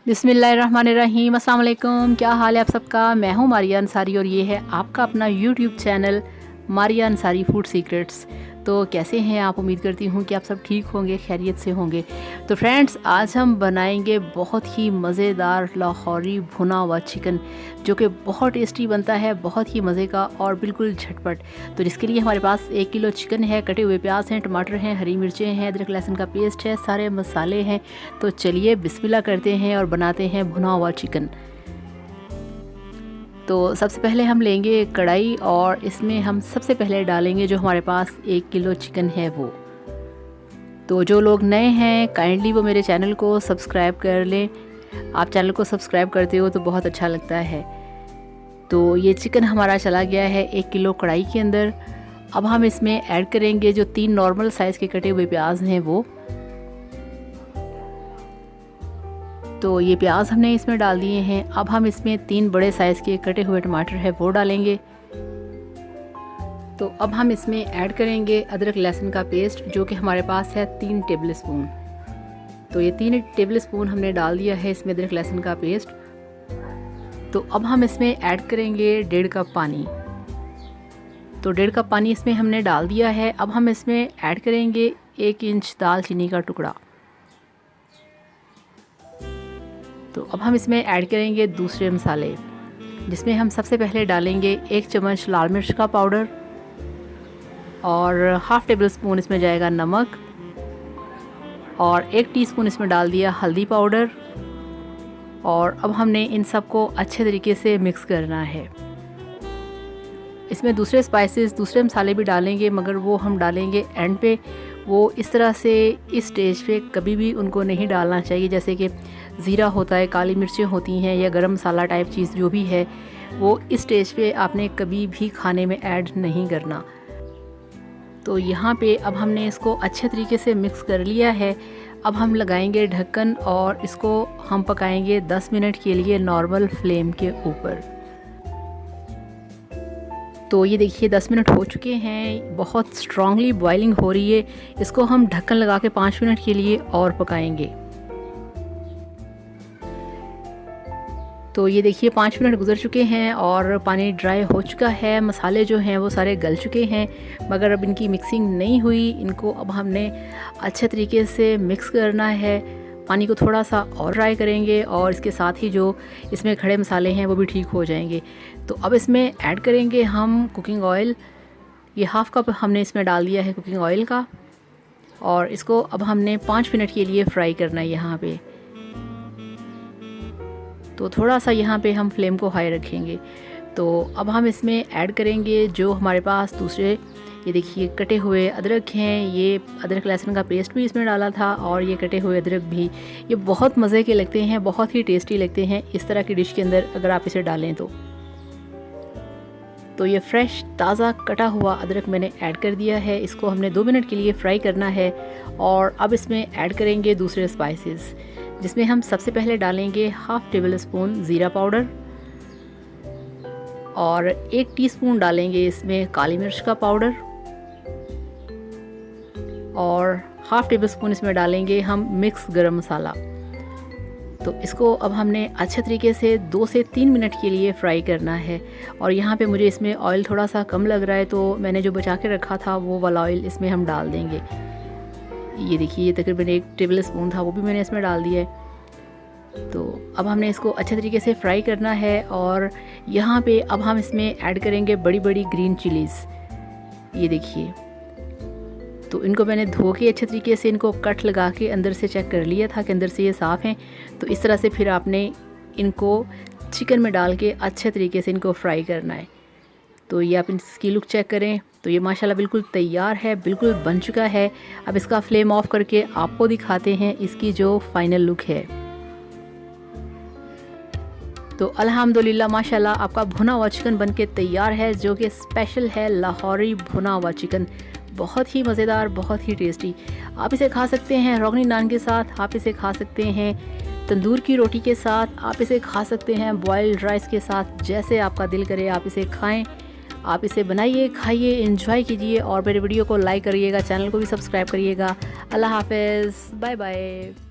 बिस्मिल्लाहिर्रहमानिर्रहीम, अस्सलाम वालेकुम। क्या हाल है आप सबका। मैं हूँ मारिया अंसारी और ये है आपका अपना YouTube channel Maria Ansari food secrets. तो कैसे हैं आप। उम्मीद करती हूँ कि आप सब ठीक होंगे, खैरियत से होंगे। तो फ्रेंड्स, आज हम बनाएंगे बहुत ही मज़ेदार लाहौरी भुना हुआ चिकन, जो कि बहुत टेस्टी बनता है, बहुत ही मज़े का और बिल्कुल झटपट। तो जिसके लिए हमारे पास 1 किलो चिकन है, कटे हुए प्याज हैं, टमाटर हैं, हरी मिर्चें हैं, अदरक लहसुन का पेस्ट है, सारे मसाले हैं। तो चलिए बिस्मिल्लाह करते हैं और बनाते हैं भुना हुआ चिकन। तो सबसे पहले हम लेंगे कढ़ाई और इसमें हम सबसे पहले डालेंगे जो हमारे पास 1 किलो चिकन है वो। तो जो लोग नए हैं काइंडली वो मेरे चैनल को सब्सक्राइब कर लें। आप चैनल को सब्सक्राइब करते हो तो बहुत अच्छा लगता है। तो ये चिकन हमारा चला गया है 1 किलो कढ़ाई के अंदर। अब हम इसमें ऐड करेंगे जो 3 नॉर्मल साइज़ के कटे हुए प्याज हैं वो। तो ये प्याज हमने इसमें डाल दिए हैं। अब हम इसमें 3 बड़े साइज़ के कटे हुए टमाटर है वो डालेंगे। तो अब हम इसमें ऐड करेंगे अदरक लहसुन का पेस्ट, जो कि हमारे पास है 3 टेबल स्पून। तो ये 3 टेबल स्पून हमने डाल दिया है इसमें अदरक लहसुन का पेस्ट। तो अब हम इसमें ऐड करेंगे 1.5 कप पानी। तो 1.5 कप पानी इसमें हमने डाल दिया है। अब हम इसमें ऐड करेंगे 1 इंच दालचीनी का टुकड़ा। तो अब हम इसमें ऐड करेंगे दूसरे मसाले, जिसमें हम सबसे पहले डालेंगे 1 चम्मच लाल मिर्च का पाउडर और हाफ़ टेबल स्पून इसमें जाएगा नमक और 1 टीस्पून इसमें डाल दिया हल्दी पाउडर। और अब हमने इन सबको अच्छे तरीके से मिक्स करना है। इसमें दूसरे स्पाइसेस, दूसरे मसाले भी डालेंगे, मगर वो हम डालेंगे एंड पे। वो इस तरह से इस स्टेज पे कभी भी उनको नहीं डालना चाहिए। जैसे कि ज़ीरा होता है, काली मिर्चें होती हैं या गरम मसाला टाइप चीज़ जो भी है, वो इस स्टेज पे आपने कभी भी खाने में ऐड नहीं करना। तो यहाँ पे अब हमने इसको अच्छे तरीके से मिक्स कर लिया है। अब हम लगाएंगे ढक्कन और इसको हम पकाएंगे 10 मिनट के लिए नॉर्मल फ्लेम के ऊपर। तो ये देखिए 10 मिनट हो चुके हैं, बहुत स्ट्रांगली बॉइलिंग हो रही है। इसको हम ढक्कन लगा के 5 मिनट के लिए और पकाएंगे। तो ये देखिए 5 मिनट गुजर चुके हैं और पानी ड्राई हो चुका है। मसाले जो हैं वो सारे गल चुके हैं, मगर अब इनकी मिक्सिंग नहीं हुई। इनको अब हमने अच्छे तरीके से मिक्स करना है। पानी को थोड़ा सा और ड्राई करेंगे और इसके साथ ही जो इसमें खड़े मसाले हैं वो भी ठीक हो जाएंगे। तो अब इसमें ऐड करेंगे हम कुकिंग ऑयल। ये हाफ़ कप हमने इसमें डाल दिया है कुकिंग ऑयल का और इसको अब हमने 5 मिनट के लिए फ्राई करना है यहाँ पे। तो थोड़ा सा यहाँ पे हम फ्लेम को हाई रखेंगे। तो अब हम इसमें ऐड करेंगे जो हमारे पास दूसरे, ये देखिए कटे हुए अदरक हैं। ये अदरक लहसुन का पेस्ट भी इसमें डाला था और ये कटे हुए अदरक भी। ये बहुत मज़े के लगते हैं, बहुत ही टेस्टी लगते हैं इस तरह की डिश के अंदर अगर आप इसे डालें तो। तो ये फ्रेश ताज़ा कटा हुआ अदरक मैंने ऐड कर दिया है। इसको हमने 2 मिनट के लिए फ्राई करना है। और अब इसमें ऐड करेंगे दूसरे स्पाइसेस, जिसमें हम सबसे पहले डालेंगे हाफ़ टेबल स्पून ज़ीरा पाउडर और 1 टीस्पून डालेंगे इसमें काली मिर्च का पाउडर और हाफ़ टेबल स्पून इसमें डालेंगे हम मिक्स गरम मसाला। तो इसको अब हमने अच्छे तरीके से 2 से 3 मिनट के लिए फ्राई करना है। और यहाँ पे मुझे इसमें ऑयल थोड़ा सा कम लग रहा है, तो मैंने जो बचा के रखा था वो वाला ऑयल इसमें हम डाल देंगे। ये देखिए ये तकरीबन 1 टेबल स्पून था, वो भी मैंने इसमें डाल दिया है। तो अब हमने इसको अच्छे तरीके से फ्राई करना है। और यहाँ पे अब हम इसमें ऐड करेंगे बड़ी बड़ी ग्रीन चिलीज़। ये देखिए, तो इनको मैंने धो के अच्छे तरीके से इनको कट लगा के अंदर से चेक कर लिया था कि अंदर से ये साफ़ हैं। तो इस तरह से फिर आपने इनको चिकन में डाल के अच्छे तरीके से इनको फ्राई करना है। तो ये आप इसकी लुक चेक करें। तो ये माशाल्लाह बिल्कुल तैयार है, बिल्कुल बन चुका है। अब इसका फ्लेम ऑफ करके आपको दिखाते हैं इसकी जो फाइनल लुक है। तो अल्हम्दुलिल्लाह माशाल्लाह आपका भुना हुआ चिकन बनके तैयार है, जो कि स्पेशल है लाहौरी भुना हुआ चिकन। बहुत ही मज़ेदार, बहुत ही टेस्टी। आप इसे खा सकते हैं रोगनी नान के साथ, आप इसे खा सकते हैं तंदूर की रोटी के साथ, आप इसे खा सकते हैं बॉइल्ड राइस के साथ। जैसे आपका दिल करे आप इसे खाएं। आप इसे बनाइए, खाइए, एंजॉय कीजिए और मेरे वीडियो को लाइक करिएगा, चैनल को भी सब्सक्राइब करिएगा। अल्लाह हाफ़िज़, बाय बाय।